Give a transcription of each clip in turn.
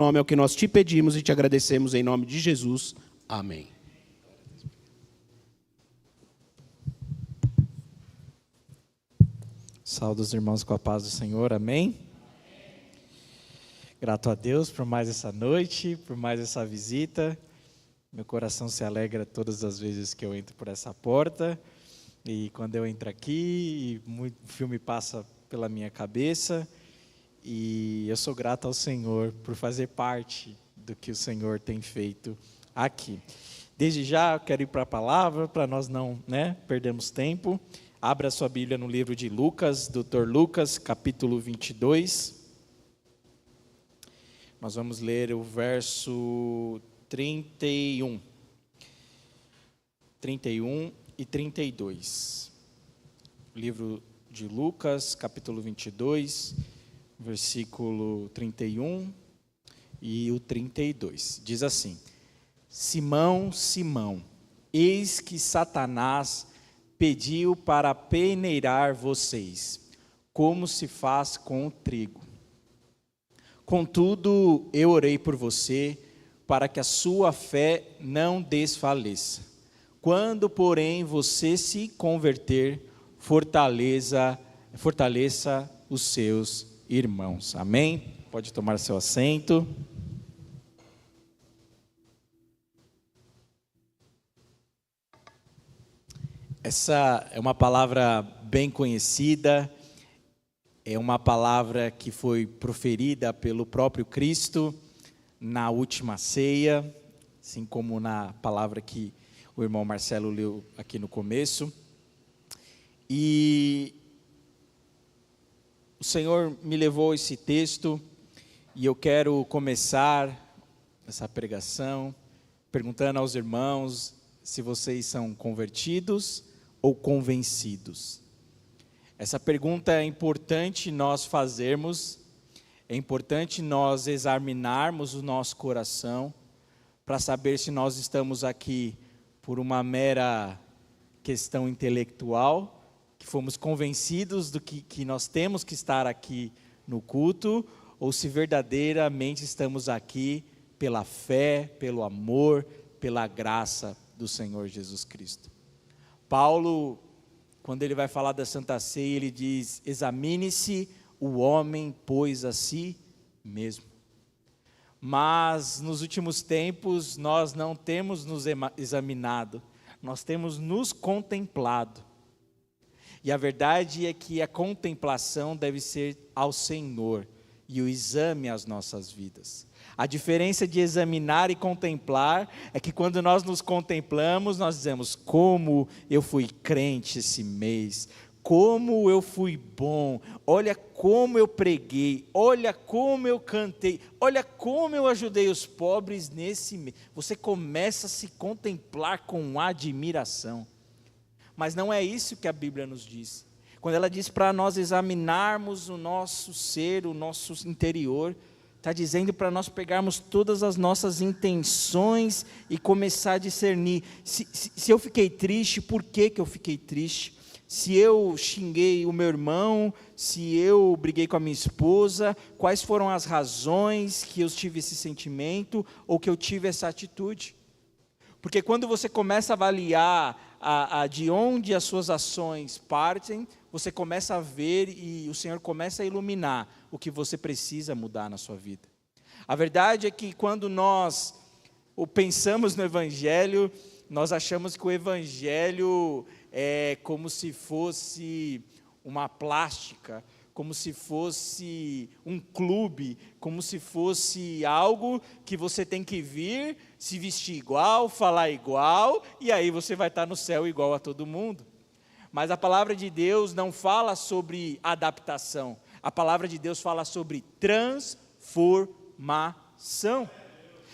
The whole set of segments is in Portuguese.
nome é o que nós te pedimos e te agradecemos em nome de Jesus. Amém. Saúde os irmãos com a paz do Senhor, amém? Grato a Deus por mais essa noite, por mais essa visita. Meu coração se alegra todas as vezes que eu entro por essa porta. E quando eu entro aqui, o filme passa pela minha cabeça. E eu sou grato ao Senhor por fazer parte do que o Senhor tem feito aqui. Desde já eu quero ir para a palavra, para nós não perdermos tempo. Abra a sua Bíblia no livro de Lucas, Dr. Lucas, capítulo 22. Nós vamos ler o verso 31 e 32. Livro de Lucas, capítulo 22, versículo 31 e o 32. Diz assim: Simão, Simão, eis que Satanás pediu para peneirar vocês, como se faz com o trigo. Contudo, eu orei por você, para que a sua fé não desfaleça. Quando, porém, você se converter, fortaleça os seus irmãos. Amém? Pode tomar seu assento. Essa é uma palavra bem conhecida, é uma palavra que foi proferida pelo próprio Cristo na última ceia, assim como na palavra que o irmão Marcelo leu aqui no começo. E o Senhor me levou a esse texto e eu quero começar essa pregação perguntando aos irmãos se vocês são convertidos ou convencidos. Essa pergunta é importante nós fazermos, é importante nós examinarmos o nosso coração para saber se nós estamos aqui por uma mera questão intelectual, que fomos convencidos do que nós temos que estar aqui no culto, ou se verdadeiramente estamos aqui pela fé, pelo amor, pela graça do Senhor Jesus Cristo. Paulo, quando ele vai falar da Santa Ceia, ele diz: examine-se o homem, pois, a si mesmo. Mas nos últimos tempos nós não temos nos examinado, nós temos nos contemplado. E a verdade é que a contemplação deve ser ao Senhor e o exame às nossas vidas. A diferença de examinar e contemplar é que quando nós nos contemplamos, nós dizemos: como eu fui crente esse mês, como eu fui bom, olha como eu preguei, olha como eu cantei, olha como eu ajudei os pobres nesse mês. Você começa a se contemplar com admiração. Mas não é isso que a Bíblia nos diz. Quando ela diz para nós examinarmos o nosso ser, o nosso interior, está dizendo para nós pegarmos todas as nossas intenções e começar a discernir. Se eu fiquei triste, por que eu fiquei triste? Se eu xinguei o meu irmão, se eu briguei com a minha esposa, quais foram as razões que eu tive esse sentimento ou que eu tive essa atitude? Porque quando você começa a avaliar de onde as suas ações partem, você começa a ver e o Senhor começa a iluminar o que você precisa mudar na sua vida. A verdade é que quando nós pensamos no Evangelho, nós achamos que o Evangelho é como se fosse uma plástica, como se fosse um clube, como se fosse algo que você tem que vir, se vestir igual, falar igual, e aí você vai estar no céu igual a todo mundo. Mas a palavra de Deus não fala sobre adaptação, a palavra de Deus fala sobre transformação.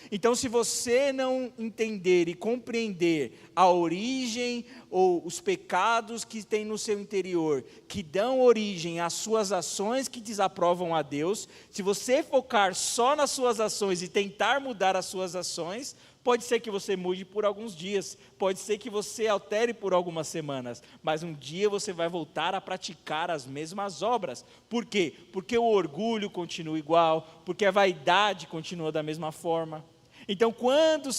Então, se você não entender e compreender a origem ou os pecados que tem no seu interior, que dão origem às suas ações que desaprovam a Deus, se você focar só nas suas ações e tentar mudar as suas ações, Pode ser que você mude por alguns dias, pode ser que você altere por algumas semanas, mas um dia você vai voltar a praticar as mesmas obras. Por quê? Porque o orgulho continua igual, porque a vaidade continua da mesma forma. Então, quando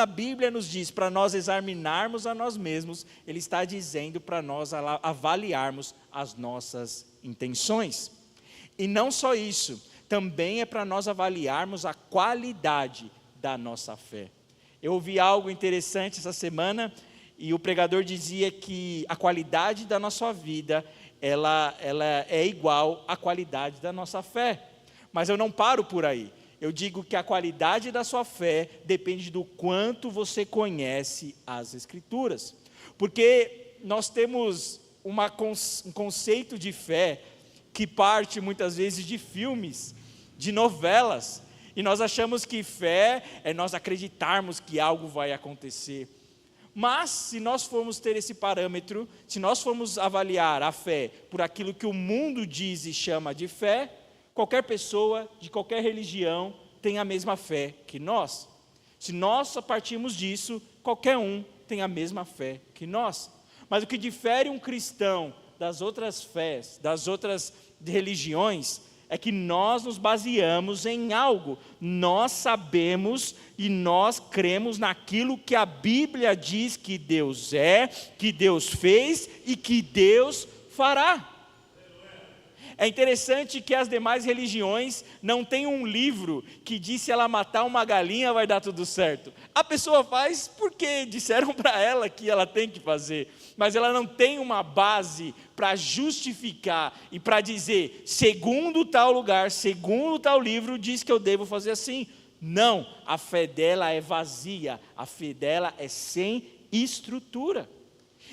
a Bíblia nos diz para nós examinarmos a nós mesmos, Ele está dizendo para nós avaliarmos as nossas intenções. E não só isso, também é para nós avaliarmos a qualidade da nossa fé. Eu ouvi algo interessante essa semana, e o pregador dizia que a qualidade da nossa vida, ela é igual à qualidade da nossa fé. Mas eu não paro por aí. Eu digo que a qualidade da sua fé depende do quanto você conhece as Escrituras. Porque nós temos um conceito de fé que parte muitas vezes de filmes, de novelas. E nós achamos que fé é nós acreditarmos que algo vai acontecer. Mas, se nós formos ter esse parâmetro, se nós formos avaliar a fé por aquilo que o mundo diz e chama de fé, qualquer pessoa, de qualquer religião, tem a mesma fé que nós. Se nós partirmos disso, qualquer um tem a mesma fé que nós. Mas o que difere um cristão das outras fés, das outras religiões, é que nós nos baseamos em algo. Nós sabemos e nós cremos naquilo que a Bíblia diz que Deus é, que Deus fez e que Deus fará. É interessante que as demais religiões não têm um livro que diz se ela matar uma galinha vai dar tudo certo. A pessoa faz porque disseram para ela que ela tem que fazer, mas ela não tem uma base para justificar e para dizer, segundo tal lugar, segundo tal livro, diz que eu devo fazer assim. Não, a fé dela é vazia, a fé dela é sem estrutura.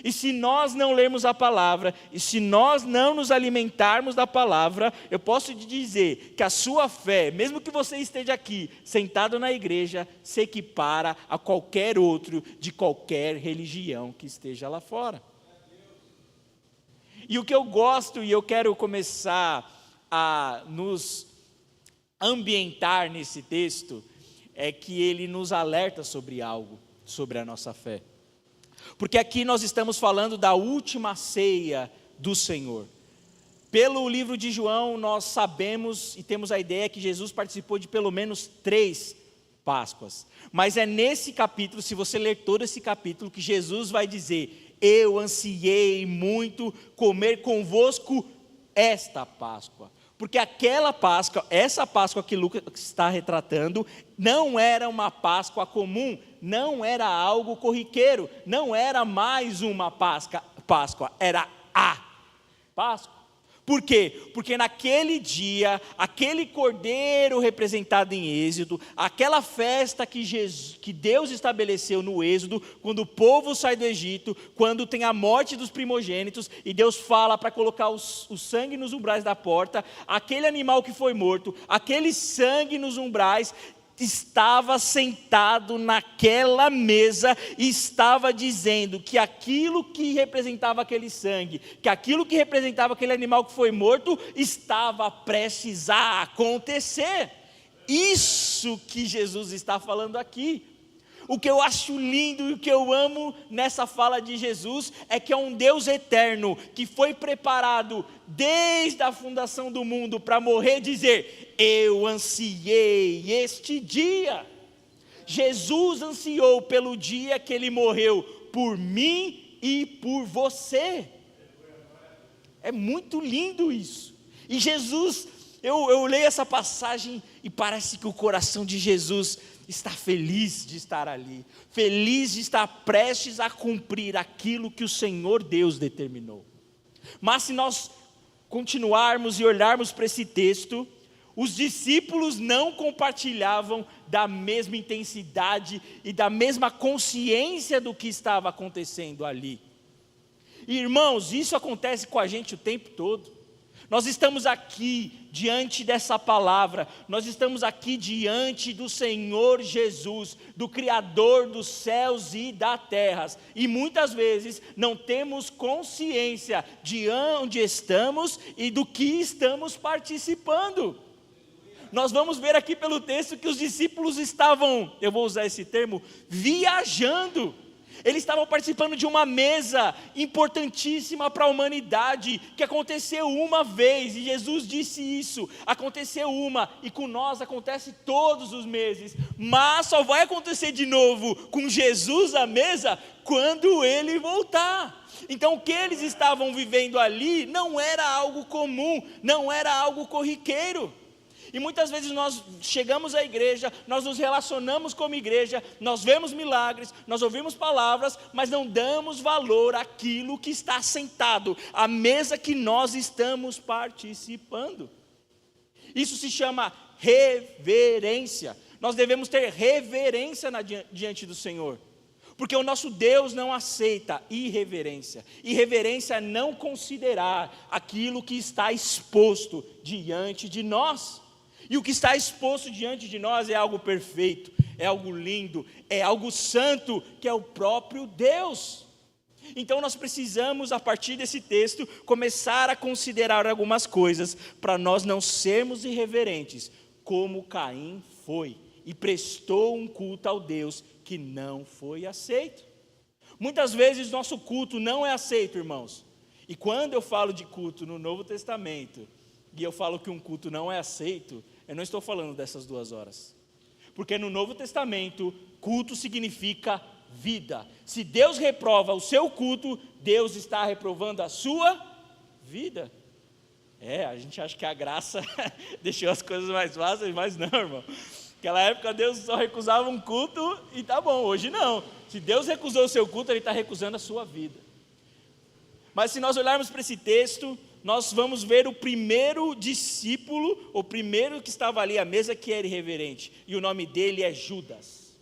E se nós não lermos a palavra, e se nós não nos alimentarmos da palavra, eu posso te dizer que a sua fé, mesmo que você esteja aqui, sentado na igreja, se equipara a qualquer outro, de qualquer religião que esteja lá fora. E o que eu gosto, e eu quero começar a nos ambientar nesse texto, é que ele nos alerta sobre algo, sobre a nossa fé. Porque aqui nós estamos falando da última ceia do Senhor. Pelo livro de João, nós sabemos e temos a ideia que Jesus participou de pelo menos 3 Páscoas. Mas é nesse capítulo, se você ler todo esse capítulo, que Jesus vai dizer: eu ansiei muito comer convosco esta Páscoa. Porque aquela Páscoa, essa Páscoa que Lucas está retratando, não era uma Páscoa comum, não era algo corriqueiro, não era mais uma Páscoa, era a Páscoa. Por quê? Porque naquele dia, aquele cordeiro representado em Êxodo, aquela festa que Deus estabeleceu no Êxodo, quando o povo sai do Egito, quando tem a morte dos primogênitos, e Deus fala para colocar o sangue nos umbrais da porta, aquele animal que foi morto, aquele sangue nos umbrais, estava sentado naquela mesa e estava dizendo que aquilo que representava aquele sangue, que aquilo que representava aquele animal que foi morto, estava prestes a acontecer. Isso que Jesus está falando aqui. O que eu acho lindo e o que eu amo nessa fala de Jesus é que é um Deus eterno que foi preparado desde a fundação do mundo para morrer e dizer: eu ansiei este dia. Jesus ansiou pelo dia que ele morreu por mim e por você. É muito lindo isso. E Jesus, eu leio essa passagem e parece que o coração de Jesus está feliz de estar ali, feliz de estar prestes a cumprir aquilo que o Senhor Deus determinou. Mas se nós continuarmos e olharmos para esse texto, os discípulos não compartilhavam da mesma intensidade e da mesma consciência do que estava acontecendo ali. Irmãos, isso acontece com a gente o tempo todo. Nós estamos aqui diante dessa palavra, nós estamos aqui diante do Senhor Jesus, do Criador dos céus e da terra, e muitas vezes não temos consciência de onde estamos e do que estamos participando. nós vamos ver aqui pelo texto que os discípulos estavam, eu vou usar esse termo, viajando. Eles estavam participando de uma mesa importantíssima para a humanidade, que aconteceu uma vez, e Jesus disse isso, aconteceu uma, e com nós acontece todos os meses, mas só vai acontecer de novo com Jesus à mesa, quando Ele voltar. Então o que eles estavam vivendo ali, não era algo comum, não era algo corriqueiro. E muitas vezes nós chegamos à igreja, nós nos relacionamos como igreja, nós vemos milagres, nós ouvimos palavras, mas não damos valor àquilo que está sentado, à mesa que nós estamos participando. Isso se chama reverência. Nós devemos ter reverência diante do Senhor, porque o nosso Deus não aceita irreverência. Irreverência é não considerar aquilo que está exposto diante de nós. E o que está exposto diante de nós é algo perfeito, é algo lindo, é algo santo, que é o próprio Deus. Então nós precisamos, a partir desse texto, começar a considerar algumas coisas, para nós não sermos irreverentes, como Caim foi, e prestou um culto ao Deus que não foi aceito. Muitas vezes nosso culto não é aceito, irmãos. E quando eu falo de culto no Novo Testamento, e eu falo que um culto não é aceito, eu não estou falando dessas 2 horas. Porque no Novo Testamento, culto significa vida. Se Deus reprova o seu culto, Deus está reprovando a sua vida. A gente acha que a graça deixou as coisas mais fáceis, mas não, irmão. Naquela época Deus só recusava um culto e tá bom, hoje não. Se Deus recusou o seu culto, Ele está recusando a sua vida. Mas se nós olharmos para esse texto, nós vamos ver o primeiro discípulo, o primeiro que estava ali à mesa, que era irreverente, e o nome dele é Judas.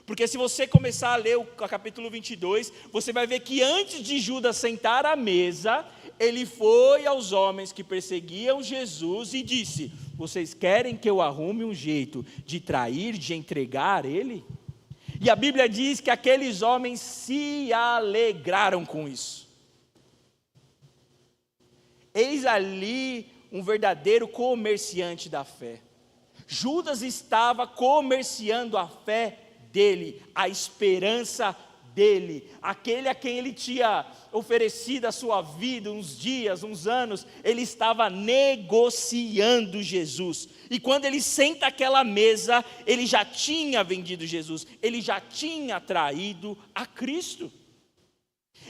Porque se você começar a ler o capítulo 22, você vai ver que antes de Judas sentar à mesa, ele foi aos homens que perseguiam Jesus e disse: vocês querem que eu arrume um jeito de trair, de entregar ele? E a Bíblia diz que aqueles homens se alegraram com isso. Eis ali um verdadeiro comerciante da fé. Judas estava comerciando a fé dele, a esperança dele, aquele a quem ele tinha oferecido a sua vida, uns dias, uns anos, ele estava negociando Jesus. E quando ele senta àquela mesa, ele já tinha vendido Jesus, ele já tinha traído a Cristo.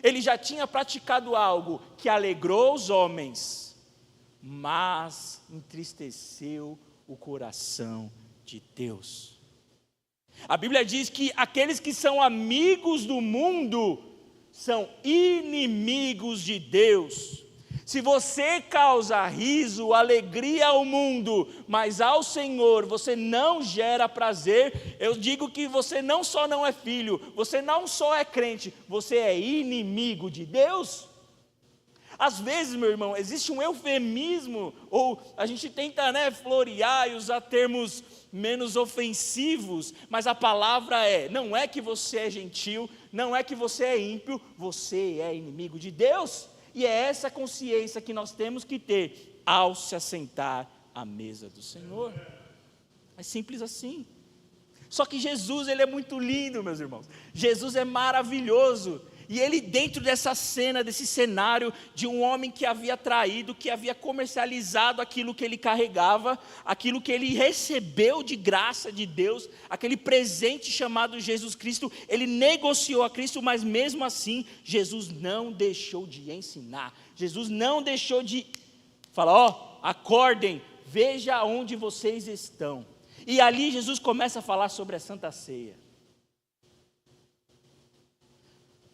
Ele já tinha praticado algo que alegrou os homens, mas entristeceu o coração de Deus. A Bíblia diz que aqueles que são amigos do mundo são inimigos de Deus. Se você causa riso, alegria ao mundo, mas ao Senhor você não gera prazer, eu digo que você não só não é filho, você não só é crente, você é inimigo de Deus. Às vezes, meu irmão, existe um eufemismo, ou a gente tenta florear e usar termos menos ofensivos, mas a palavra não é que você é gentil, não é que você é ímpio, você é inimigo de Deus. E é essa consciência que nós temos que ter ao se assentar à mesa do Senhor. É simples assim. Só que Jesus, Ele é muito lindo, meus irmãos. Jesus é maravilhoso. E Ele, dentro dessa cena, desse cenário de um homem que havia traído, que havia comercializado aquilo que ele carregava, aquilo que ele recebeu de graça de Deus, aquele presente chamado Jesus Cristo, ele negociou a Cristo, mas mesmo assim, Jesus não deixou de ensinar. Jesus não deixou de falar: acordem, veja onde vocês estão. E ali Jesus começa a falar sobre a Santa Ceia.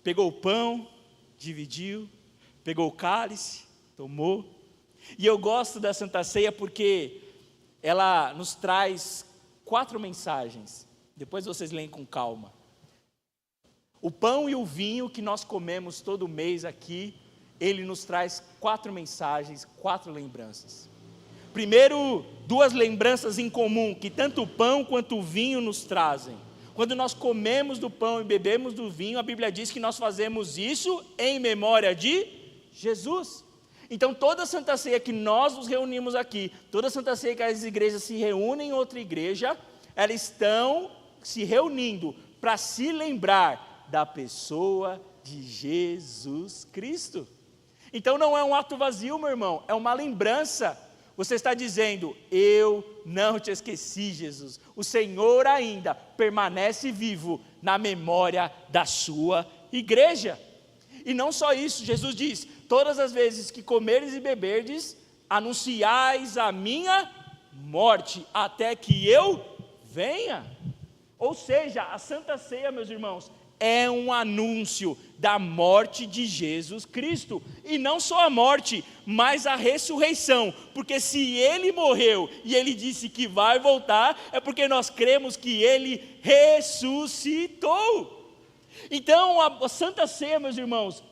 Pegou o pão, dividiu, pegou o cálice, tomou. E eu gosto da Santa Ceia porque ela nos traz 4 mensagens. Depois vocês leem com calma. O pão e o vinho que nós comemos todo mês aqui, ele nos traz 4 mensagens, 4 lembranças. Primeiro, 2 lembranças em comum, que tanto o pão quanto o vinho nos trazem. Quando nós comemos do pão e bebemos do vinho, a Bíblia diz que nós fazemos isso em memória de Jesus. Então toda Santa Ceia que nós nos reunimos aqui, toda Santa Ceia que as igrejas se reúnem em outra igreja, elas estão se reunindo para se lembrar da pessoa de Jesus Cristo. Então não é um ato vazio, meu irmão, é uma lembrança. Você está dizendo: eu não te esqueci, Jesus. O Senhor ainda permanece vivo na memória da sua igreja. E não só isso, Jesus diz: todas as vezes que comeres e beberdes, anunciais a minha morte, até que eu venha. Ou seja, a Santa Ceia, meus irmãos, é um anúncio da morte de Jesus Cristo, e não só a morte, mas a ressurreição, porque se Ele morreu, e Ele disse que vai voltar, é porque nós cremos que Ele ressuscitou. Então a Santa Ceia, meus irmãos,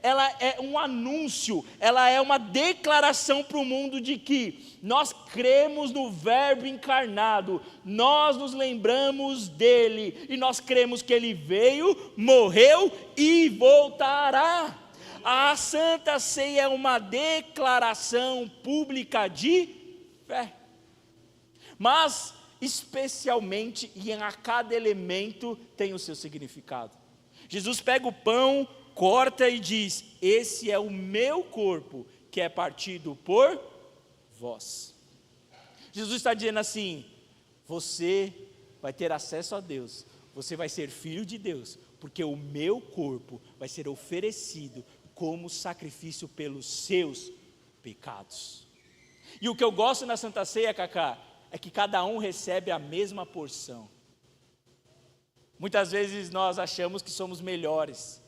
ela é um anúncio, ela é uma declaração para o mundo de que nós cremos no Verbo encarnado, nós nos lembramos dele, e nós cremos que ele veio, morreu e voltará. A Santa Ceia é uma declaração pública de fé, mas especialmente, e a cada elemento tem o seu significado. Jesus pega o pão, corta e diz: esse é o meu corpo, que é partido por vós. Jesus está dizendo assim: você vai ter acesso a Deus, você vai ser filho de Deus, porque o meu corpo vai ser oferecido como sacrifício pelos seus pecados. E o que eu gosto na Santa Ceia, Cacá, é que cada um recebe a mesma porção. Muitas vezes nós achamos que somos melhores,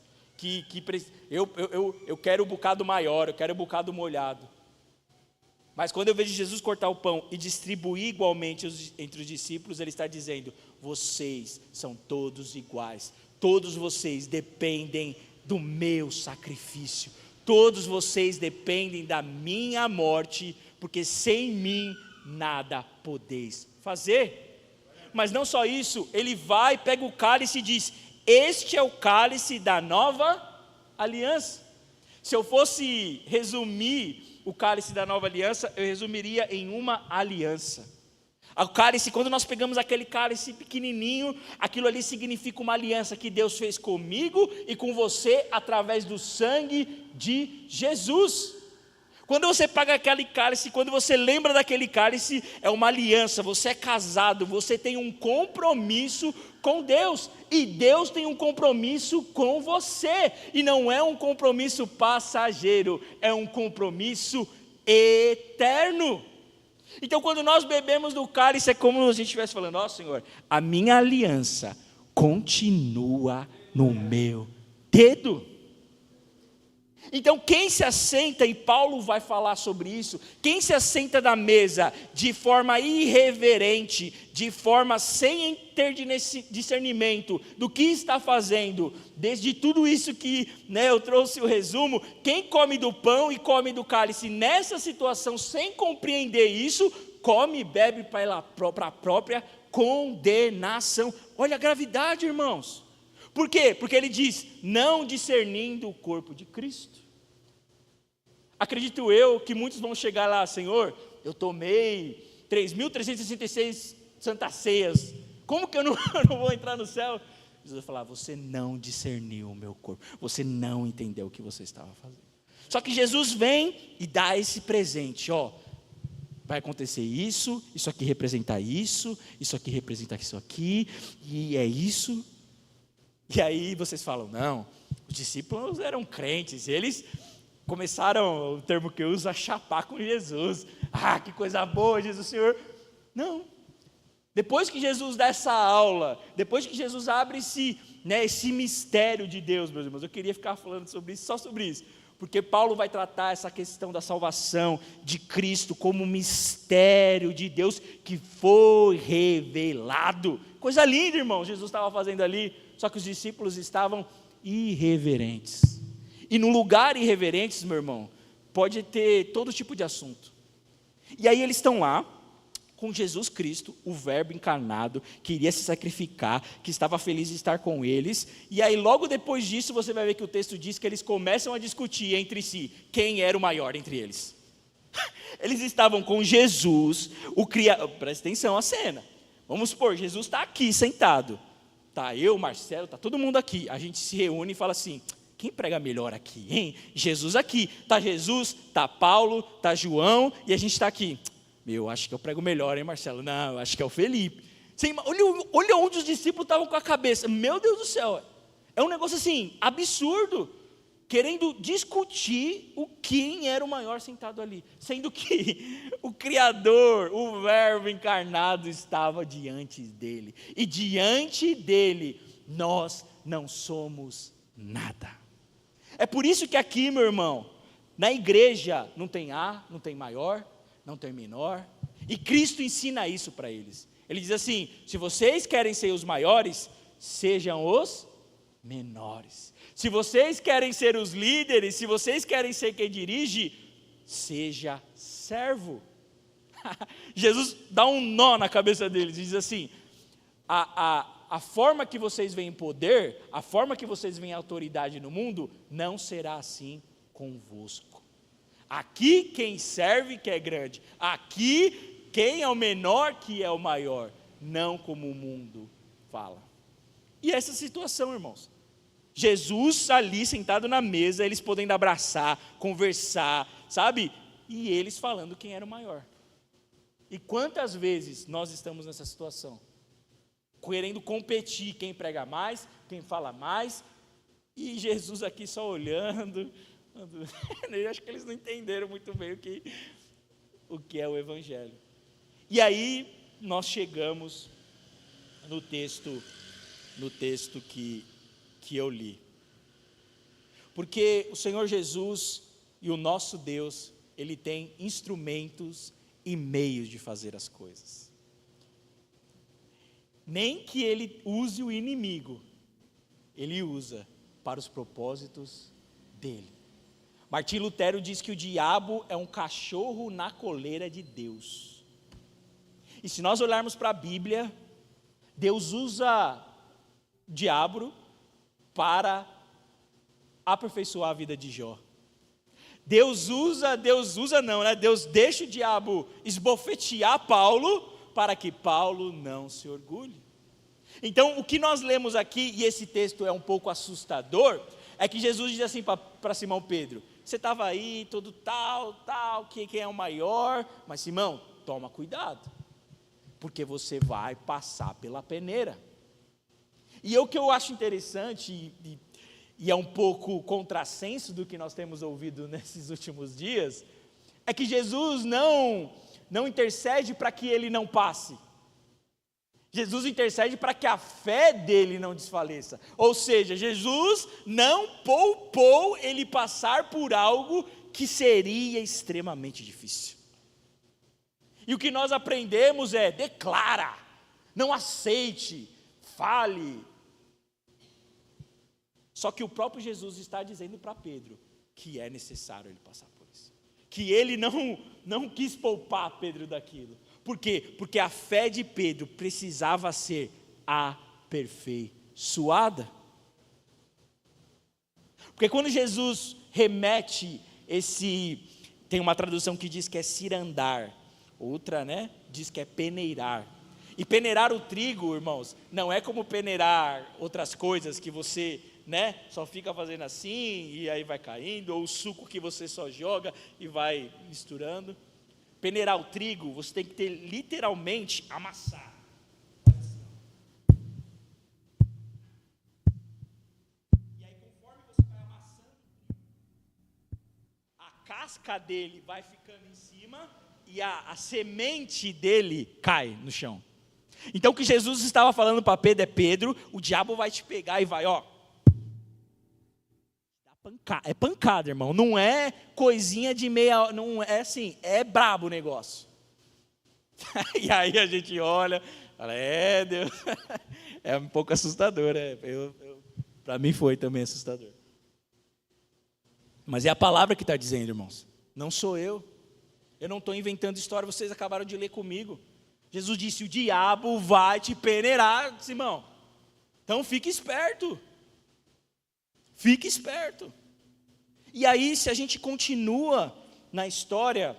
eu quero o bocado maior, eu quero o bocado molhado. Mas quando eu vejo Jesus cortar o pão e distribuir igualmente entre os discípulos, ele está dizendo: vocês são todos iguais, todos vocês dependem do meu sacrifício, todos vocês dependem da minha morte, porque sem mim nada podeis fazer. Mas não só isso, ele vai, pega o cálice e diz: este é o cálice da nova aliança. Se eu fosse resumir o cálice da nova aliança, eu resumiria em uma aliança. O cálice, quando nós pegamos aquele cálice pequenininho, aquilo ali significa uma aliança que Deus fez comigo e com você através do sangue de Jesus. Quando você paga aquele cálice, quando você lembra daquele cálice, é uma aliança, você é casado, você tem um compromisso com Deus, e Deus tem um compromisso com você, e não é um compromisso passageiro, é um compromisso eterno. Então quando nós bebemos do cálice, é como se a gente estivesse falando: ó Senhor, a minha aliança continua no meu dedo. Então quem se assenta, e Paulo vai falar sobre isso, quem se assenta da mesa de forma irreverente, de forma sem ter discernimento do que está fazendo, desde tudo isso que eu trouxe o resumo, quem come do pão e come do cálice nessa situação sem compreender isso, come e bebe para a própria condenação. Olha a gravidade, irmãos. Por quê? Porque ele diz: não discernindo o corpo de Cristo. Acredito eu que muitos vão chegar lá: Senhor, eu tomei 3.366 santas ceias, como que eu não vou entrar no céu? Jesus vai falar: você não discerniu o meu corpo, você não entendeu o que você estava fazendo. Só que Jesus vem e dá esse presente: ó, vai acontecer isso, isso aqui representa isso aqui representa isso aqui, e é isso. E aí vocês falam: não, os discípulos eram crentes, eles começaram, o termo que eu uso, a chapar com Jesus. Ah, que coisa boa, Jesus, Senhor. Não, depois que Jesus dá essa aula, depois que Jesus abre esse mistério de Deus, meus irmãos, eu queria ficar falando sobre isso, só sobre isso, porque Paulo vai tratar essa questão da salvação de Cristo como um mistério de Deus que foi revelado. Coisa linda, irmão, Jesus estava fazendo ali. Só que os discípulos estavam irreverentes. E no lugar irreverentes, meu irmão, pode ter todo tipo de assunto. E aí eles estão lá, com Jesus Cristo, o Verbo encarnado, que iria se sacrificar, que estava feliz de estar com eles. E aí logo depois disso você vai ver que o texto diz que eles começam a discutir entre si quem era o maior entre eles. Eles estavam com Jesus, o Criador. Presta atenção à cena. Vamos supor, Jesus está aqui sentado. Tá eu, Marcelo, tá todo mundo aqui. A gente se reúne e fala assim: quem prega melhor aqui, hein? Jesus aqui. Tá Jesus, tá Paulo, tá João e a gente está aqui. Eu acho que eu prego melhor, hein, Marcelo? Não, eu acho que é o Felipe. Olha onde os discípulos estavam com a cabeça. Meu Deus do céu. É um negócio assim, absurdo. Querendo discutir quem era o maior sentado ali. Sendo que o Criador, o Verbo encarnado estava diante dele. E diante dele, nós não somos nada. É por isso que aqui, meu irmão, na igreja não tem não tem maior, não tem menor, e Cristo ensina isso para eles. Ele diz assim: se vocês querem ser os maiores, sejam os menores. Se vocês querem ser os líderes, se vocês querem ser quem dirige, seja servo. Jesus dá um nó na cabeça deles, diz assim: a forma que vocês veem poder, a forma que vocês veem autoridade no mundo, não será assim convosco. Aqui quem serve que é grande, aqui quem é o menor que é o maior, não como o mundo fala. E essa situação, irmãos, Jesus ali sentado na mesa, eles podendo abraçar, conversar, sabe? E eles falando quem era o maior. E quantas vezes nós estamos nessa situação? Querendo competir, quem prega mais, quem fala mais, e Jesus aqui só olhando. Eu acho que eles não entenderam muito bem o que é o Evangelho. E aí nós chegamos no texto que eu li. Porque o Senhor Jesus e o nosso Deus, Ele tem instrumentos e meios de fazer as coisas. Nem que Ele use o inimigo, Ele usa para os propósitos dEle. Martim Lutero diz que o diabo é um cachorro na coleira de Deus. E se nós olharmos para a Bíblia, Deus usa o diabo para aperfeiçoar a vida de Jó. Deus deixa o diabo esbofetear Paulo para que Paulo não se orgulhe. Então, o que nós lemos aqui, e esse texto é um pouco assustador, é que Jesus diz assim para Simão Pedro: você estava aí, todo tal, quem é o maior, mas Simão, toma cuidado, porque você vai passar pela peneira. E o que eu acho interessante, e é um pouco contrassenso do que nós temos ouvido nesses últimos dias, é que Jesus não intercede para que ele não passe. Jesus intercede para que a fé dele não desfaleça. Ou seja, Jesus não poupou ele passar por algo que seria extremamente difícil. E o que nós aprendemos é: declara, não aceite, fale. Só que o próprio Jesus está dizendo para Pedro que é necessário ele passar por isso. Que ele não quis poupar Pedro daquilo. Por quê? Porque a fé de Pedro precisava ser aperfeiçoada. Porque quando Jesus remete tem uma tradução que diz que é cirandar, outra, diz que é peneirar. E peneirar o trigo, irmãos, não é como peneirar outras coisas que você, só fica fazendo assim e aí vai caindo, ou o suco que você só joga e vai misturando. Peneirar o trigo, você tem que ter literalmente amassar. E aí conforme você vai amassando, a casca dele vai ficando em cima e a semente dele cai no chão. Então o que Jesus estava falando para Pedro é: Pedro, o diabo vai te pegar e vai, é pancada, irmão, não é coisinha de meia, não é assim, é brabo o negócio. E aí a gente olha, fala: Deus, é um pouco assustador, para mim foi também assustador. Mas é a palavra que está dizendo, irmãos, não sou eu não estou inventando história, vocês acabaram de ler comigo. Jesus disse: o diabo vai te peneirar, Simão. Então fique esperto. Fique esperto. E aí, se a gente continua na história,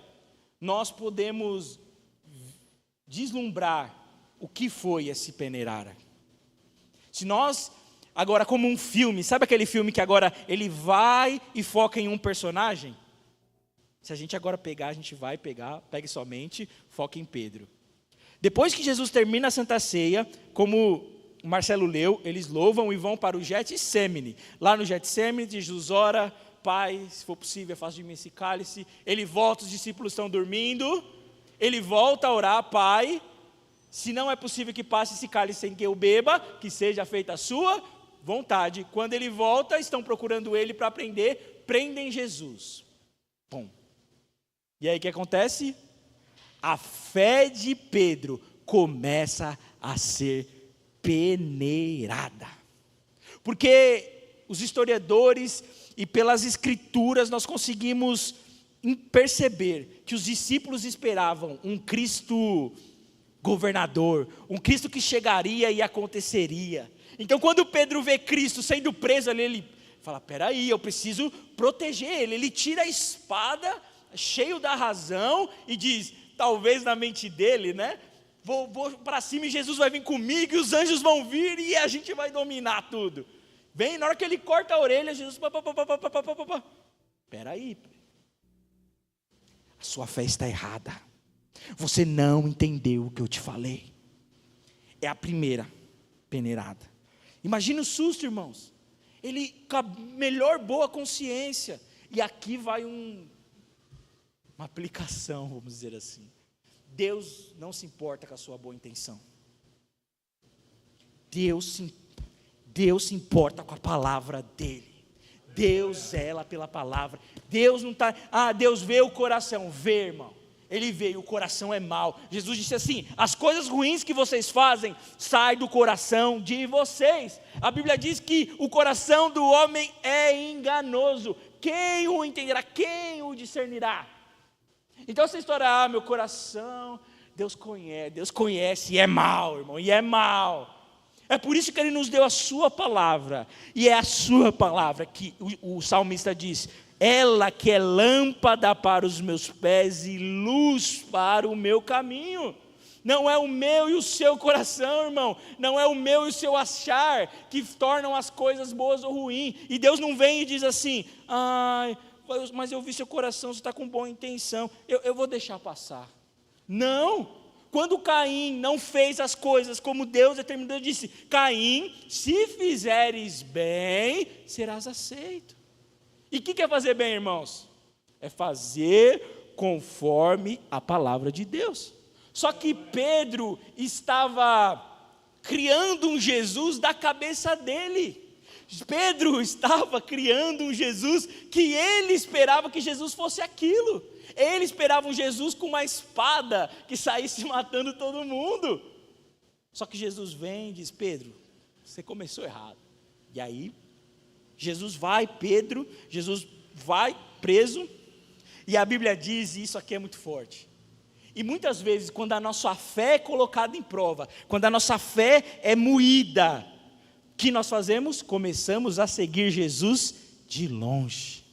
nós podemos deslumbrar o que foi esse peneirar. Se nós, agora como um filme, sabe aquele filme que agora ele vai e foca em um personagem? Se a gente agora pegar, a gente vai pegar, pegue somente, foca em Pedro. Depois que Jesus termina a Santa Ceia, como o Marcelo leu, eles louvam e vão para o Getsêmani. Lá no Getsêmani, Jesus ora: Pai, se for possível, afasta de mim esse cálice. Ele volta, os discípulos estão dormindo. Ele volta a orar: Pai, se não é possível que passe esse cálice sem que eu beba, que seja feita a sua vontade. Quando ele volta, estão procurando ele para prender, prendem Jesus. Bom. E aí o que acontece? A fé de Pedro começa a ser peneirada. Porque os historiadores e pelas escrituras nós conseguimos perceber que os discípulos esperavam um Cristo governador, um Cristo que chegaria e aconteceria. Então quando Pedro vê Cristo sendo preso ali, ele fala: peraí, eu preciso proteger ele. Ele tira a espada, cheio da razão, e diz, talvez na mente dele, né? Vou para cima e Jesus vai vir comigo, e os anjos vão vir e a gente vai dominar tudo. Vem, na hora que ele corta a orelha, Jesus... Peraí, a sua fé está errada. Você não entendeu o que eu te falei. É a primeira peneirada. Imagina o susto, irmãos. Ele com a melhor boa consciência. E aqui vai uma aplicação, vamos dizer assim. Deus não se importa com a sua boa intenção. Deus se importa com a palavra dele. Deus zela pela palavra. Deus não está... Deus vê o coração. Vê, irmão. Ele vê, o coração é mau. Jesus disse assim: as coisas ruins que vocês fazem, saem do coração de vocês. A Bíblia diz que o coração do homem é enganoso. Quem o entenderá? Quem o discernirá? Então essa história, meu coração, Deus conhece, e é mau, irmão, e é mau. É por isso que Ele nos deu a sua palavra, e é a sua palavra que o salmista diz: ela que é lâmpada para os meus pés e luz para o meu caminho. Não é o meu e o seu coração, irmão, não é o meu e o seu achar que tornam as coisas boas ou ruins. E Deus não vem e diz assim: mas eu vi seu coração, você está com boa intenção, eu vou deixar passar. Não, quando Caim não fez as coisas como Deus determinou, ele disse: Caim, se fizeres bem, serás aceito. E o que é fazer bem, irmãos? É fazer conforme a palavra de Deus. Só que Pedro estava criando um Jesus da cabeça dele. Pedro estava criando um Jesus que ele esperava que Jesus fosse aquilo. Ele esperava um Jesus com uma espada que saísse matando todo mundo. Só que Jesus vem e diz: Pedro, você começou errado. E aí, Jesus vai preso. E a Bíblia diz, e isso aqui é muito forte: e muitas vezes, quando a nossa fé é colocada em prova, quando a nossa fé é moída, o que nós fazemos? Começamos a seguir Jesus de longe.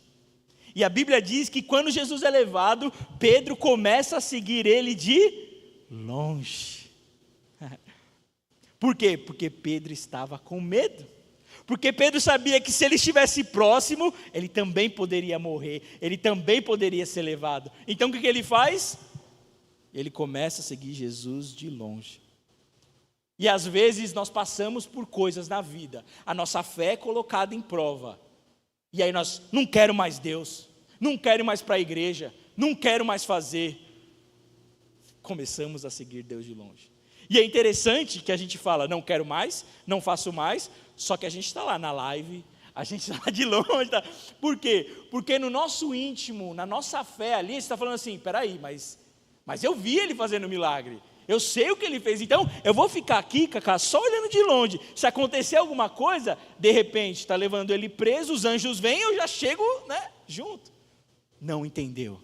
E a Bíblia diz que quando Jesus é levado, Pedro começa a seguir ele de longe. Por quê? Porque Pedro estava com medo. Porque Pedro sabia que se ele estivesse próximo, ele também poderia morrer, ele também poderia ser levado. Então o que ele faz? Ele começa a seguir Jesus de longe. E às vezes nós passamos por coisas na vida, a nossa fé é colocada em prova, e aí nós, não quero mais Deus, não quero mais para a igreja, não quero mais fazer. Começamos a seguir Deus de longe. E é interessante que a gente fala: não quero mais, não faço mais, só que a gente está lá na live, a gente está lá de longe. Tá? Por quê? Porque no nosso íntimo, na nossa fé ali, você está falando assim: peraí, mas eu vi ele fazendo milagre, eu sei o que ele fez, então eu vou ficar aqui, Cacá, só olhando de longe. Se acontecer alguma coisa, de repente está levando ele preso, os anjos vêm, eu já chego, né, junto. Não entendeu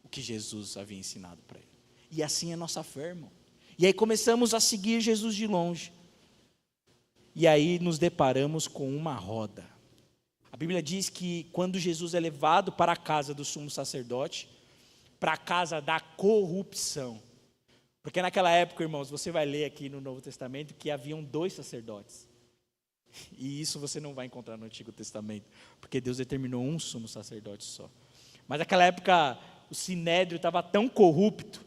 o que Jesus havia ensinado para ele. E assim é a nossa fé, irmão. E aí começamos a seguir Jesus de longe. E aí nos deparamos com uma roda. A Bíblia diz que quando Jesus é levado para a casa do sumo sacerdote, para a casa da corrupção. Porque naquela época, irmãos, você vai ler aqui no Novo Testamento que haviam 2 sacerdotes. E isso você não vai encontrar no Antigo Testamento, porque Deus determinou um sumo sacerdote só. Mas naquela época o sinédrio estava tão corrupto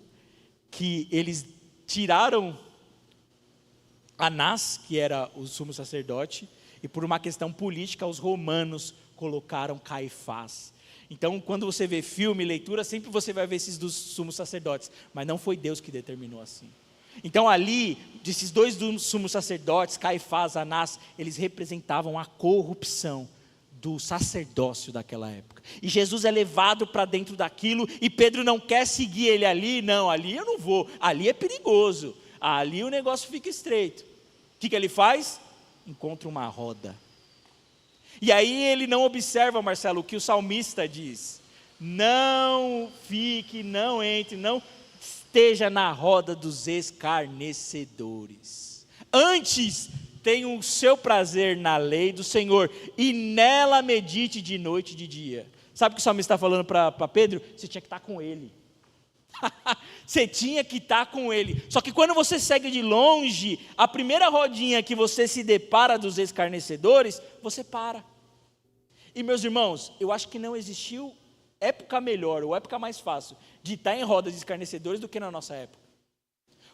que eles tiraram Anás, que era o sumo sacerdote, e por uma questão política os romanos colocaram Caifás. Então quando você vê filme, leitura, sempre você vai ver esses dos sumos sacerdotes, mas não foi Deus que determinou assim. Então ali, desses 2 sumos sacerdotes, Caifás, Anás, eles representavam a corrupção do sacerdócio daquela época. E Jesus é levado para dentro daquilo, e Pedro não quer seguir ele ali, não, ali eu não vou, ali é perigoso, ali o negócio fica estreito. O que ele faz? Encontra uma roda. E aí ele não observa, Marcelo, o que o salmista diz: não fique, não entre, não esteja na roda dos escarnecedores. Antes, tenha o seu prazer na lei do Senhor, e nela medite de noite e de dia. Sabe o que o salmista está falando para Pedro? Você tinha que estar com ele. Você tinha que estar com ele. Só que quando você segue de longe, a primeira rodinha que você se depara dos escarnecedores, você para. E meus irmãos, eu acho que não existiu época melhor, ou época mais fácil, de estar em roda de escarnecedores do que na nossa época.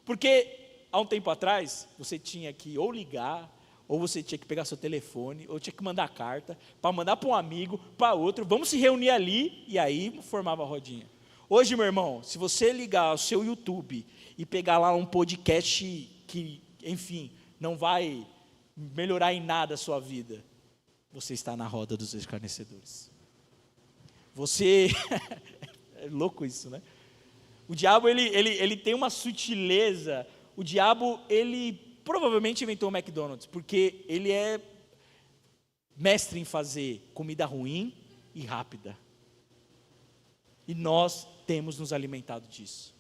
Porque há um tempo atrás, você tinha que ou ligar, ou você tinha que pegar seu telefone, ou tinha que mandar carta, para mandar para um amigo, para outro, vamos se reunir ali, e aí formava a rodinha. Hoje, meu irmão, se você ligar o seu YouTube e pegar lá um podcast que, enfim, não vai melhorar em nada a sua vida, você está na roda dos escarnecedores. Você, é louco isso, né? O diabo, ele tem uma sutileza. O diabo, ele provavelmente inventou o McDonald's, porque ele é mestre em fazer comida ruim e rápida. E nós temos nos alimentado disso.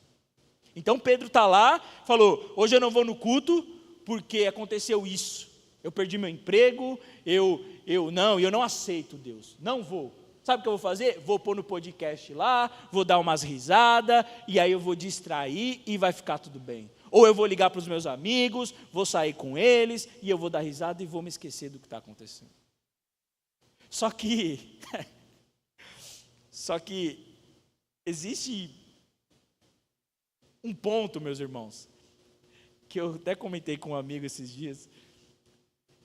Então Pedro está lá, falou: hoje eu não vou no culto, porque aconteceu isso. Eu perdi meu emprego, eu não aceito Deus, não vou. Sabe o que eu vou fazer? Vou pôr no podcast lá, vou dar umas risadas, e aí eu vou distrair e vai ficar tudo bem. Ou eu vou ligar para os meus amigos, vou sair com eles, e eu vou dar risada e vou me esquecer do que está acontecendo. Só que existe um ponto, meus irmãos, que eu até comentei com um amigo esses dias.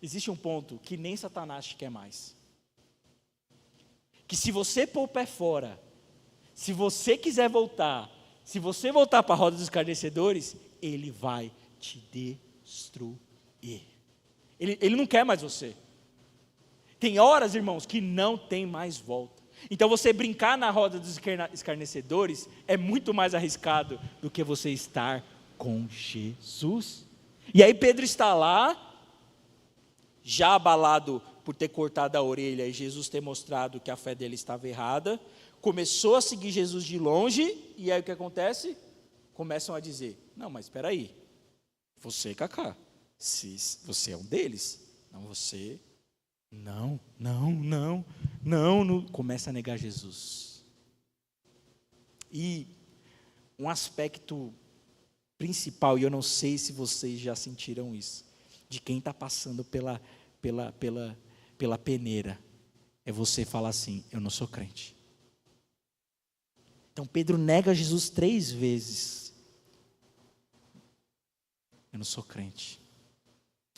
Existe um ponto que nem Satanás te quer mais. Que se você pôr o pé fora, se você quiser voltar, se você voltar para a roda dos escarnecedores, ele vai te destruir. Ele não quer mais você. Tem horas, irmãos, que não tem mais volta. Então você brincar na roda dos escarnecedores é muito mais arriscado do que você estar com Jesus. E aí Pedro está lá, já abalado por ter cortado a orelha e Jesus ter mostrado que a fé dele estava errada, começou a seguir Jesus de longe, e aí o que acontece? Começam a dizer: não, mas espera aí, você, Cacá, você é um deles, não, você, não, começa a negar Jesus. E um aspecto principal, e eu não sei se vocês já sentiram isso, de quem está passando pela peneira, é você falar assim: eu não sou crente. Então Pedro nega Jesus 3 vezes. Eu não sou crente.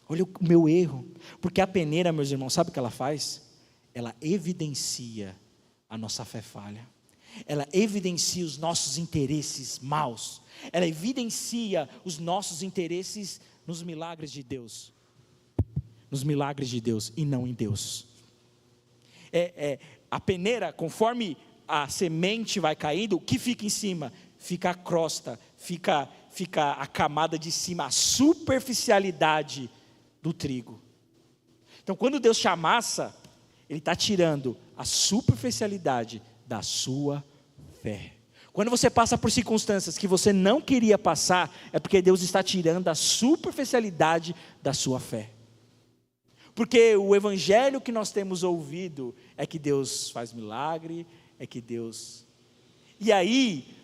Olha o meu erro. Porque a peneira, meus irmãos, sabe o que ela faz? Ela evidencia a nossa fé falha. Ela evidencia os nossos interesses maus. Ela evidencia os nossos interesses nos milagres de Deus. Nos milagres de Deus e não em Deus. A peneira, conforme a semente vai caindo, o que fica em cima? Fica a crosta, fica a camada de cima, a superficialidade do trigo. Então quando Deus te amassa, Ele está tirando a superficialidade da sua fé. Quando você passa por circunstâncias que você não queria passar, é porque Deus está tirando a superficialidade da sua fé. Porque o evangelho que nós temos ouvido é que Deus faz milagre, é que Deus... E aí,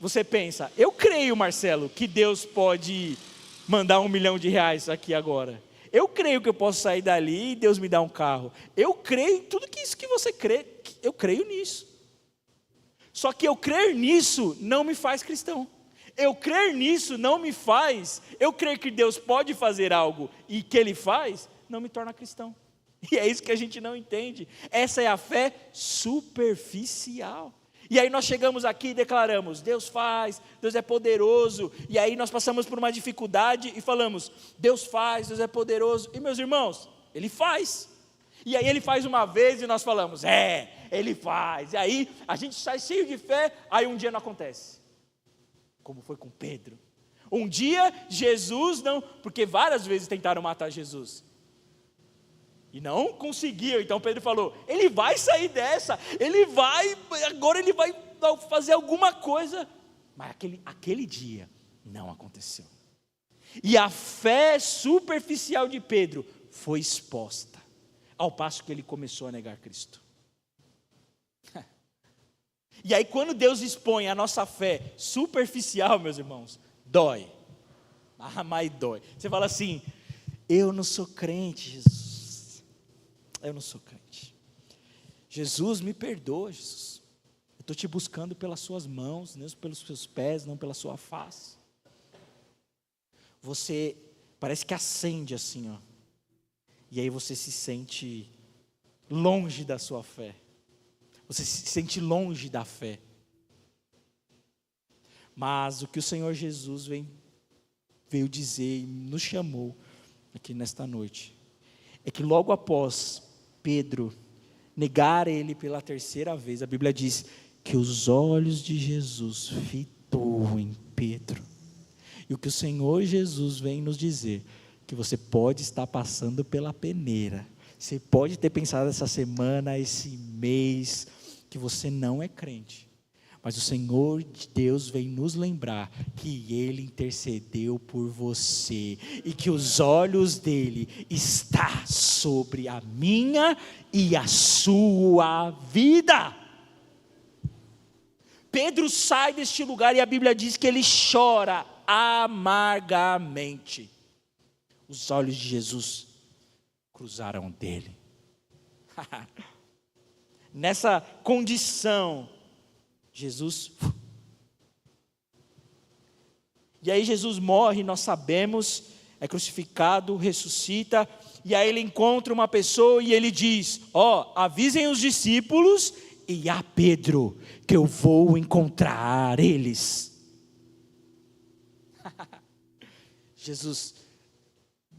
você pensa, eu creio, Marcelo, que Deus pode mandar R$1 milhão aqui agora. Eu creio que eu posso sair dali e Deus me dá um carro. Eu creio em tudo isso que você crê, eu creio nisso. Só que eu crer nisso não me faz cristão. Eu crer nisso não me faz, eu crer que Deus pode fazer algo e que Ele faz, não me torna cristão. E é isso que a gente não entende. Essa é a fé superficial. E aí nós chegamos aqui e declaramos, Deus faz, Deus é poderoso. E aí nós passamos por uma dificuldade e falamos, Deus faz, Deus é poderoso. E meus irmãos, Ele faz. E aí Ele faz uma vez e nós falamos, Ele faz. E aí a gente sai cheio de fé, aí um dia não acontece. Como foi com Pedro. Um dia Jesus não, porque várias vezes tentaram matar Jesus. E não conseguiu, então Pedro falou, Ele vai sair dessa, agora Ele vai fazer alguma coisa. Mas aquele dia não aconteceu. E a fé superficial de Pedro foi exposta, ao passo que ele começou a negar Cristo. E aí quando Deus expõe a nossa fé superficial, meus irmãos, dói. Mas dói. Você fala assim, eu não sou crente, Jesus. Eu não sou crente. Jesus, me perdoa, Jesus. Eu estou te buscando pelas suas mãos, não pelos seus pés, não pela sua face. Você parece que acende assim, ó. E aí você se sente longe da sua fé. Você se sente longe da fé. Mas o que o Senhor Jesus veio dizer e nos chamou aqui nesta noite, é que logo após Pedro negar Ele pela terceira vez, a Bíblia diz que os olhos de Jesus fitou em Pedro. E o que o Senhor Jesus vem nos dizer, que você pode estar passando pela peneira, você pode ter pensado essa semana, esse mês, que você não é crente, mas o Senhor Deus vem nos lembrar que Ele intercedeu por você, e que os olhos dEle estão sobre a minha e a sua vida. Pedro sai deste lugar e a Bíblia diz que ele chora amargamente. Os olhos de Jesus cruzaram dele. Nessa condição, Jesus... E aí Jesus morre, nós sabemos, é crucificado, ressuscita, e aí ele encontra uma pessoa e ele diz, avisem os discípulos e a Pedro, que eu vou encontrar eles. Jesus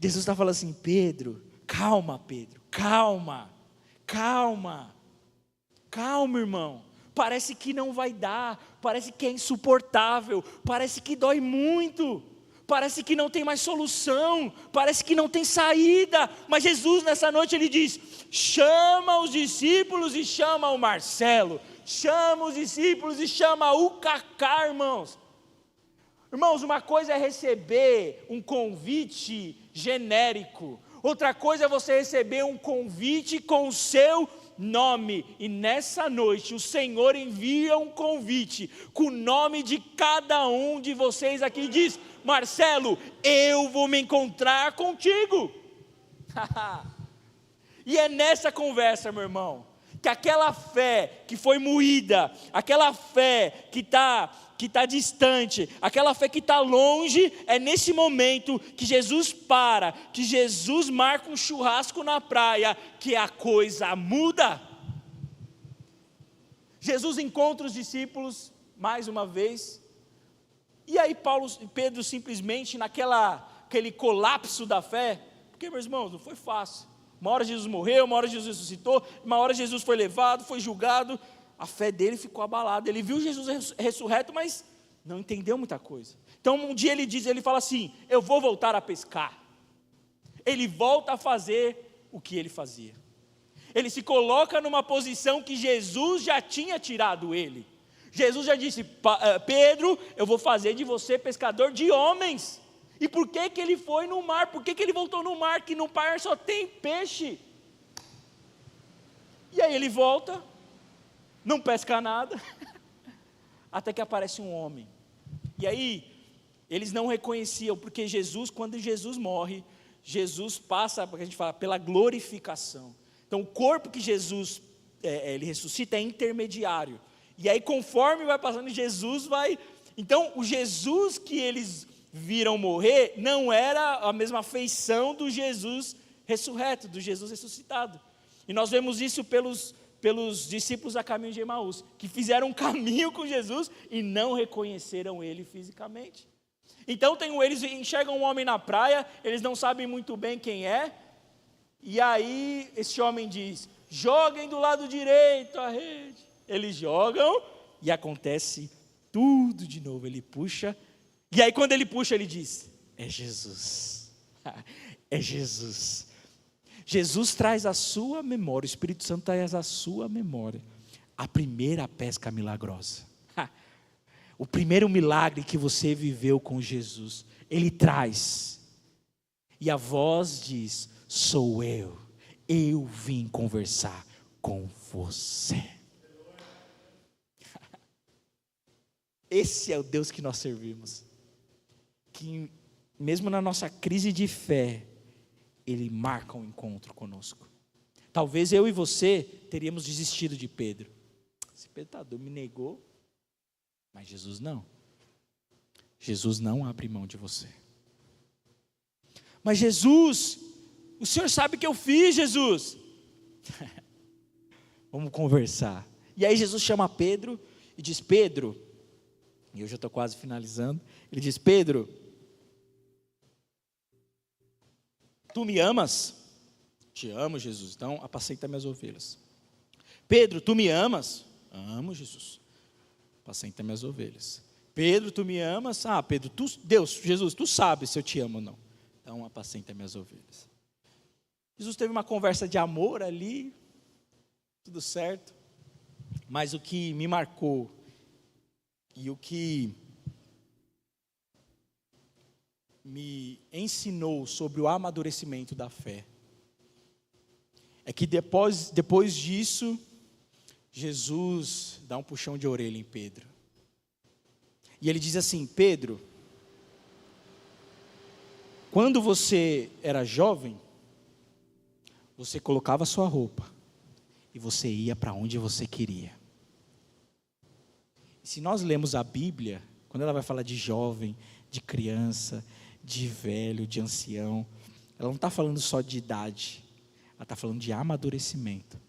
está falando assim, Pedro, calma, irmão, parece que não vai dar, parece que é insuportável, parece que dói muito, parece que não tem mais solução, parece que não tem saída, mas Jesus nessa noite ele diz, chama os discípulos e chama o Marcelo, chama os discípulos e chama o Cacá, irmãos. Irmãos, uma coisa é receber um convite genérico, outra coisa é você receber um convite com o seu nome, e nessa noite o Senhor envia um convite com o nome de cada um de vocês aqui, e diz, Marcelo, eu vou me encontrar contigo. E é nessa conversa, meu irmão, que aquela fé que foi moída, aquela fé que está distante, aquela fé que está longe, é nesse momento que Jesus que Jesus marca um churrasco na praia, que a coisa muda. Jesus encontra os discípulos mais uma vez, e aí Pedro simplesmente naquele colapso da fé, porque meus irmãos, não foi fácil, uma hora Jesus morreu, uma hora Jesus ressuscitou, uma hora Jesus foi levado, foi julgado, a fé dele ficou abalada, ele viu Jesus ressurreto, mas não entendeu muita coisa. Então um dia ele fala assim, eu vou voltar a pescar. Ele volta a fazer o que ele fazia. Ele se coloca numa posição que Jesus já tinha tirado ele. Jesus já disse: Pedro, eu vou fazer de você pescador de homens. E por que que ele foi no mar? Por que que ele voltou no mar? Que no mar só tem peixe. E aí ele volta, não pesca nada, até que aparece um homem. E aí, eles não reconheciam, porque Jesus, quando Jesus morre, Jesus passa, porque a gente fala, pela glorificação. Então, o corpo que Jesus, ele ressuscita é intermediário. E aí, conforme vai passando, Jesus vai... Então, o Jesus que eles viram morrer, não era a mesma feição do Jesus ressurreto, do Jesus ressuscitado. E nós vemos isso pelos discípulos a caminho de Emaús, que fizeram um caminho com Jesus e não reconheceram ele fisicamente. Então eles enxergam um homem na praia, eles não sabem muito bem quem é, e aí esse homem diz: joguem do lado direito a rede. Eles jogam e acontece tudo de novo. Ele puxa, e aí quando ele puxa, ele diz: é Jesus. É Jesus. Jesus traz à sua memória, o Espírito Santo traz à sua memória a primeira pesca milagrosa. O primeiro milagre que você viveu com Jesus, Ele traz. E a voz diz: sou eu vim conversar com você. Esse é o Deus que nós servimos. Que mesmo na nossa crise de fé, Ele marca um encontro conosco. Talvez eu e você teríamos desistido de Pedro. Esse Pedro tá doido, me negou. Mas Jesus não. Jesus não abre mão de você. Mas Jesus, o Senhor sabe o que eu fiz, Jesus. Vamos conversar. E aí Jesus chama Pedro e diz: Pedro, e eu já estou quase finalizando. Ele diz: Pedro, tu me amas? Te amo, Jesus, então apacenta minhas ovelhas. Pedro, tu me amas? Amo, Jesus, apacenta minhas ovelhas. Pedro, tu me amas? Ah, Pedro, Jesus, tu sabes se eu te amo ou não. Então apacenta minhas ovelhas. Jesus teve uma conversa de amor ali, tudo certo. Mas o que me marcou e o que me ensinou sobre o amadurecimento da fé é que depois disso, Jesus dá um puxão de orelha em Pedro. E ele diz assim: Pedro, quando você era jovem, você colocava sua roupa e você ia para onde você queria. E se nós lemos a Bíblia, quando ela vai falar de jovem, de criança, de velho, de ancião, ela não está falando só de idade, ela está falando de amadurecimento.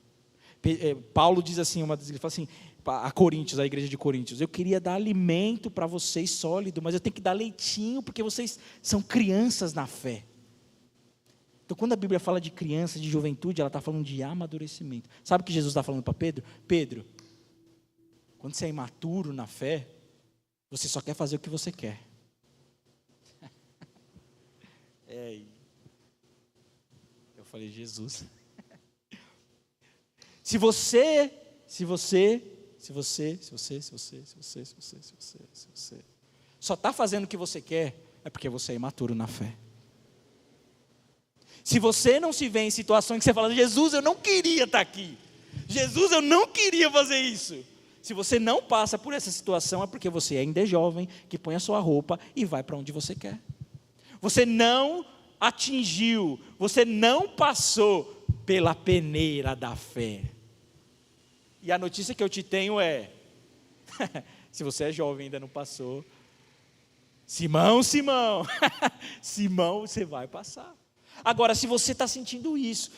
Paulo diz assim, ele fala assim, a Coríntios, a igreja de Coríntios: eu queria dar alimento para vocês sólido, mas eu tenho que dar leitinho, porque vocês são crianças na fé. Então quando a Bíblia fala de criança, de juventude, ela está falando de amadurecimento. Sabe o que Jesus está falando para Pedro? Pedro, quando você é imaturo na fé, você só quer fazer o que você quer. Eu falei: Jesus. Se você só está fazendo o que você quer, é porque você é imaturo na fé. Se você não se vê em situações que você fala: Jesus, eu não queria estar aqui. Jesus, eu não queria fazer isso. Se você não passa por essa situação, é porque você ainda é jovem, que põe a sua roupa e vai para onde você quer. Você não atingiu, você não passou pela peneira da fé. E a notícia que eu te tenho é, se você é jovem e ainda não passou, Simão, Simão, você vai passar. Agora, se você está sentindo isso,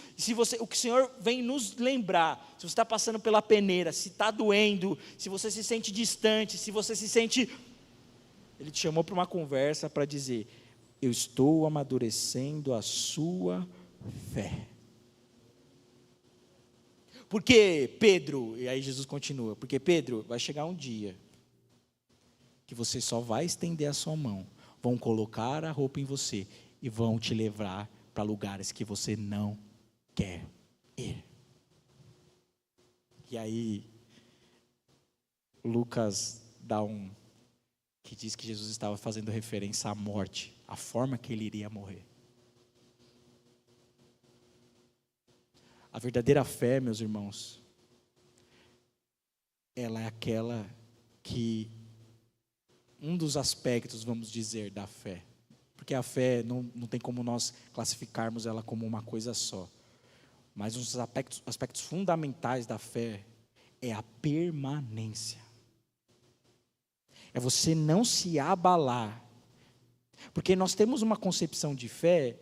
o que o Senhor vem nos lembrar, se você está passando pela peneira, se está doendo, se você se sente distante, se você se sente... Ele te chamou para uma conversa para dizer: eu estou amadurecendo a sua fé. Porque Pedro, e aí Jesus continua, porque Pedro, vai chegar um dia que você só vai estender a sua mão, vão colocar a roupa em você e vão te levar para lugares que você não quer ir. E aí, Lucas dá que diz que Jesus estava fazendo referência à morte, a forma que ele iria morrer. A verdadeira fé, meus irmãos, ela é aquela que, um dos aspectos, vamos dizer, da fé, porque a fé não tem como nós classificarmos ela como uma coisa só, mas um dos aspectos fundamentais da fé é a permanência. É você não se abalar. Porque nós temos uma concepção de fé,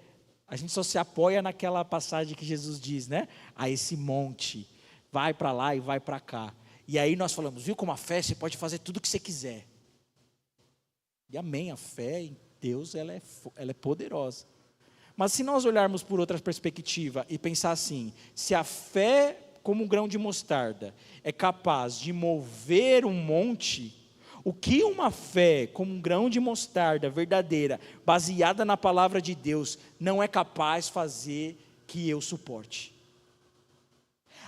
a gente só se apoia naquela passagem que Jesus diz, né? A esse monte, vai para lá e vai para cá. E aí nós falamos, viu como a fé, você pode fazer tudo o que você quiser. E amém, a fé em Deus, ela é poderosa. Mas se nós olharmos por outra perspectiva e pensar assim, se a fé como um grão de mostarda é capaz de mover um monte, o que uma fé como um grão de mostarda verdadeira, baseada na palavra de Deus, não é capaz de fazer que eu suporte?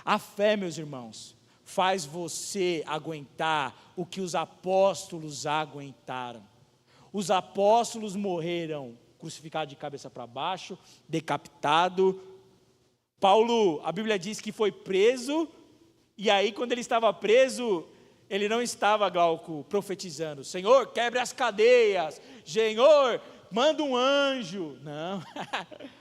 A fé, meus irmãos, faz você aguentar o que os apóstolos aguentaram. Os apóstolos morreram crucificado de cabeça para baixo, decapitado. Paulo, a Bíblia diz que foi preso, e aí quando ele estava preso, ele não estava, Glauco, profetizando, Senhor, quebre as cadeias, Senhor, manda um anjo. Não,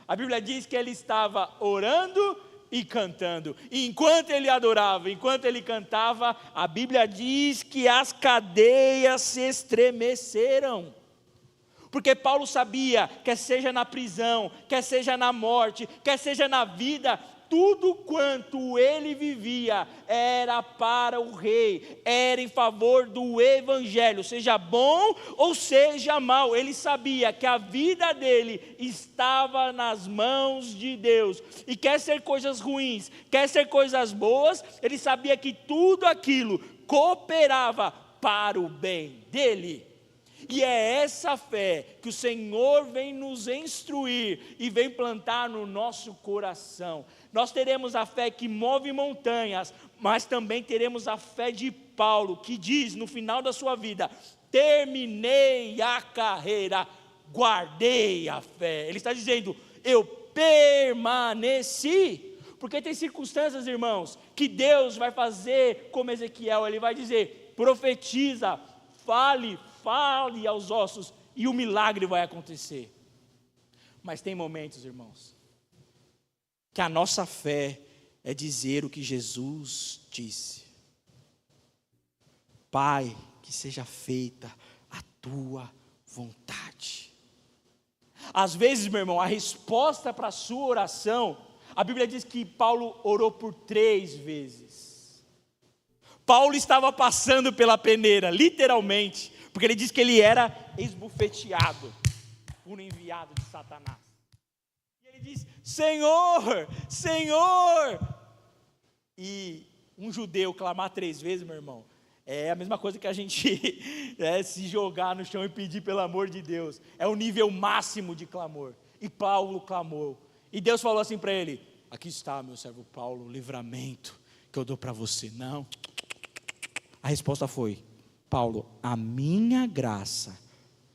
a Bíblia diz que ele estava orando e cantando, e enquanto ele adorava, enquanto ele cantava, a Bíblia diz que as cadeias se estremeceram. Porque Paulo sabia, quer seja na prisão, quer seja na morte, quer seja na vida, tudo quanto ele vivia era para o rei, era em favor do evangelho, seja bom ou seja mal. Ele sabia que a vida dele estava nas mãos de Deus, e quer ser coisas ruins, quer ser coisas boas, ele sabia que tudo aquilo cooperava para o bem dele. E é essa fé que o Senhor vem nos instruir e vem plantar no nosso coração. Nós teremos a fé que move montanhas, mas também teremos a fé de Paulo, que diz no final da sua vida, terminei a carreira, guardei a fé. Ele está dizendo, eu permaneci. Porque tem circunstâncias, irmãos, que Deus vai fazer como Ezequiel, ele vai dizer, profetiza, fale aos ossos, e o milagre vai acontecer. Mas tem momentos, irmãos, que a nossa fé é dizer o que Jesus disse. Pai, que seja feita a tua vontade. Às vezes, meu irmão, a resposta para a sua oração, a Bíblia diz que Paulo orou por 3 vezes. Paulo estava passando pela peneira, literalmente, porque ele diz que ele era esbofeteado por um enviado de Satanás. E ele diz, Senhor, Senhor. E um judeu clamar 3 vezes, meu irmão, é a mesma coisa que a gente se jogar no chão e pedir pelo amor de Deus. É o nível máximo de clamor. E Paulo clamou. E Deus falou assim para ele, aqui está, meu servo Paulo, o livramento que eu dou para você. Não. A resposta foi, Paulo, a minha graça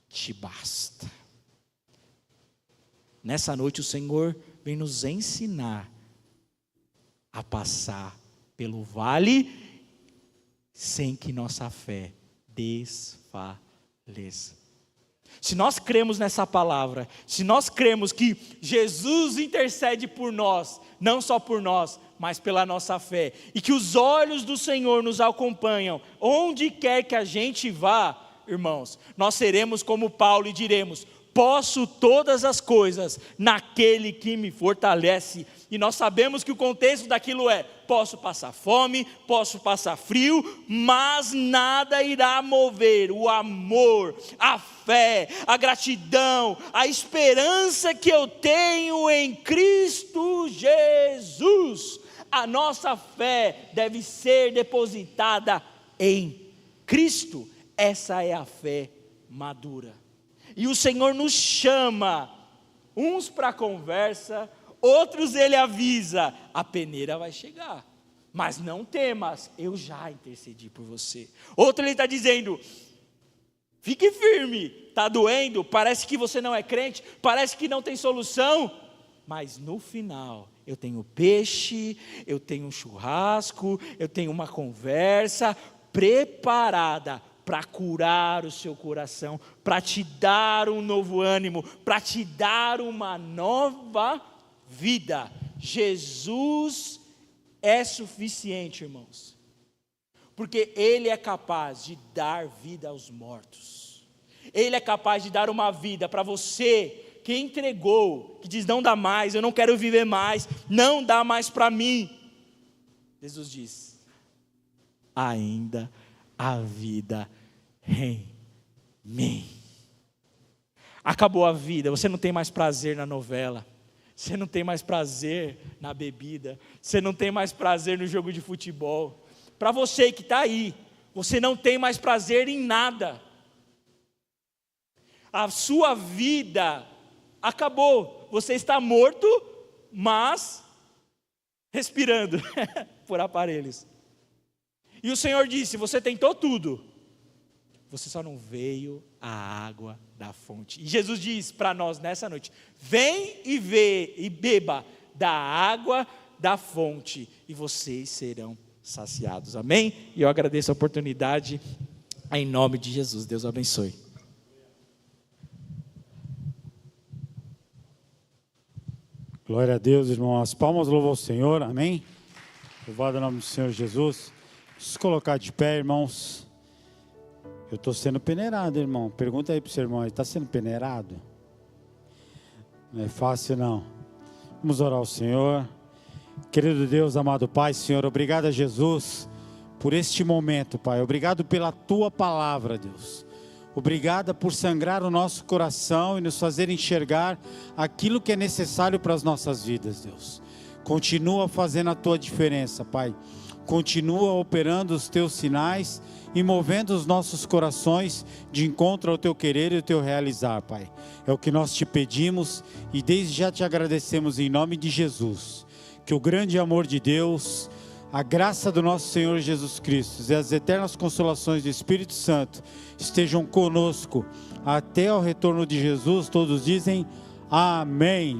te basta. Nessa noite o Senhor vem nos ensinar a passar pelo vale sem que nossa fé desfaleça. Se nós cremos nessa palavra, se nós cremos que Jesus intercede por nós, não só por nós, mas pela nossa fé, e que os olhos do Senhor nos acompanham, onde quer que a gente vá, irmãos, nós seremos como Paulo e diremos, posso todas as coisas naquele que me fortalece. E nós sabemos que o contexto daquilo é, posso passar fome, posso passar frio, mas nada irá mover o amor, a fé, a gratidão, a esperança que eu tenho em Cristo Jesus. A nossa fé deve ser depositada em Cristo. Essa é a fé madura. E o Senhor nos chama, uns para a conversa, outros Ele avisa, a peneira vai chegar, mas não temas, eu já intercedi por você. Outro ele está dizendo, fique firme, está doendo, parece que você não é crente, parece que não tem solução, mas no final, eu tenho peixe, eu tenho um churrasco, eu tenho uma conversa preparada para curar o seu coração, para te dar um novo ânimo, para te dar uma nova vida. Jesus é suficiente, irmãos, porque Ele é capaz de dar vida aos mortos. Ele é capaz de dar uma vida para você que entregou, que diz não dá mais, eu não quero viver mais, não dá mais para mim. Jesus diz, ainda há vida em mim. Acabou a vida, você não tem mais prazer na novela, você não tem mais prazer na bebida, você não tem mais prazer no jogo de futebol. Para você que está aí, você não tem mais prazer em nada. A sua vida acabou, você está morto, mas respirando por aparelhos. E o Senhor disse, você tentou tudo, você só não veio a água da fonte. E Jesus diz para nós nessa noite, vem e vê e beba da água da fonte, e vocês serão saciados, amém? E eu agradeço a oportunidade, em nome de Jesus, Deus abençoe. Glória a Deus, irmão. As palmas louvam ao Senhor, amém? Louvado o nome do Senhor Jesus. Vamos colocar de pé, irmãos. Eu estou sendo peneirado, irmão. Pergunta aí para o seu irmão, ele está sendo peneirado? Não é fácil, não. Vamos orar ao Senhor. Querido Deus, amado Pai, Senhor, obrigado a Jesus por este momento, Pai. Obrigado pela Tua palavra, Deus. Obrigada por sangrar o nosso coração e nos fazer enxergar aquilo que é necessário para as nossas vidas, Deus. Continua fazendo a Tua diferença, Pai. Continua operando os Teus sinais e movendo os nossos corações de encontro ao Teu querer e ao Teu realizar, Pai. É o que nós te pedimos e desde já te agradecemos em nome de Jesus. Que o grande amor de Deus, a graça do nosso Senhor Jesus Cristo e as eternas consolações do Espírito Santo estejam conosco até ao retorno de Jesus. Todos dizem amém.